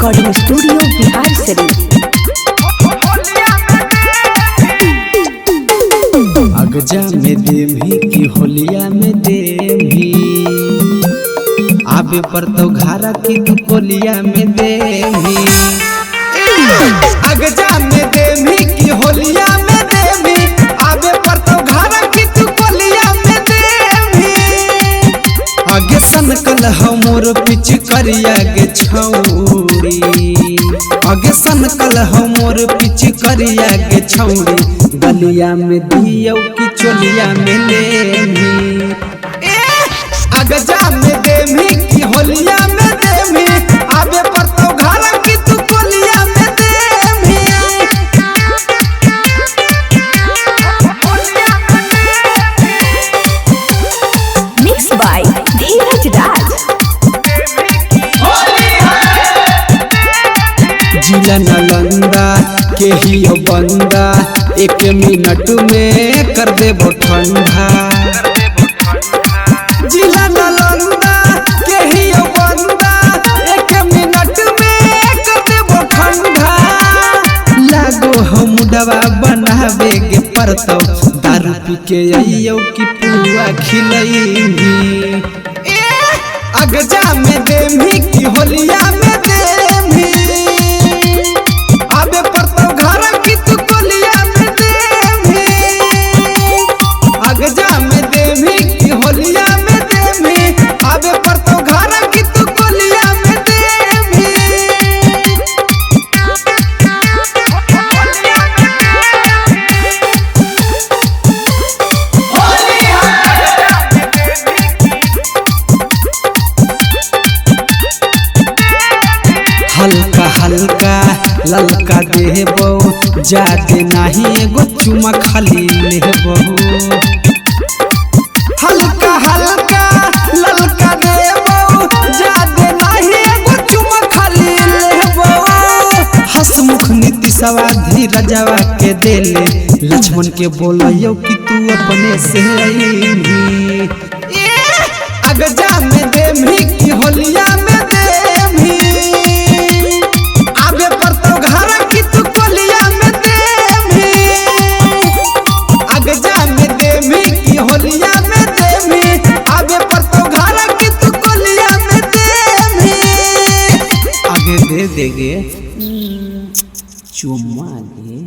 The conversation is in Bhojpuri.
Recording studio Bihar Sharif. अगजा में देवी की होलिया में देवी आबे पर तो घारा की तू कोलिया में देवी। अगजा में देवी की होलिया में देवी आबे पर तो घारा की तू कोलिया में देवी। आगे सनकल हमोर पिच करिया गे छौरी, आगे सनकल हमोर पिच करिया गे छौरी। गलिया में दियो की चोलिया में लेमी। अगजा में देवी की होलिया में देवी आबे पर तो घारा की तू कोलिया में देवी। मिक्स बाय धीरज राज। जिला नालंदा के ही बंदा एक मिनट में कर देबो ठंडा। जिला नालंदा के ही बंदा एक मिनट में कर देबो ठंडा। लागो हम दवा बनावे गे परतो दारू पी के आइयो की पुआ खिलैही। अगजा में देवी की होलिया में देवी आबे पर तो घरा की तू कोलिया में देवी। अगजा में देवी की होलिया में देवी आबे पर तो घरा की तू कोलिया में देवी। हल्का हल्का ललका देबो जादे नाही एगो चुमा खाली लेबो। हल्का हल्का ललका देबो जादे नाही एगो चुमा खाली लेबो। हसमुख नीतिशवा धीरजवा के देले लक्ष्मण के बोलियो कि तू अपने से अइही। अगजा में देवी की होलिया में देवी आबे पर तो घरा की तू कोलिया में देवी। अगजा में देवी की होलिया में देवी आबे पर तो घरा की तू कोलिया में देवी। आगे दे देगे चुम्मा दे।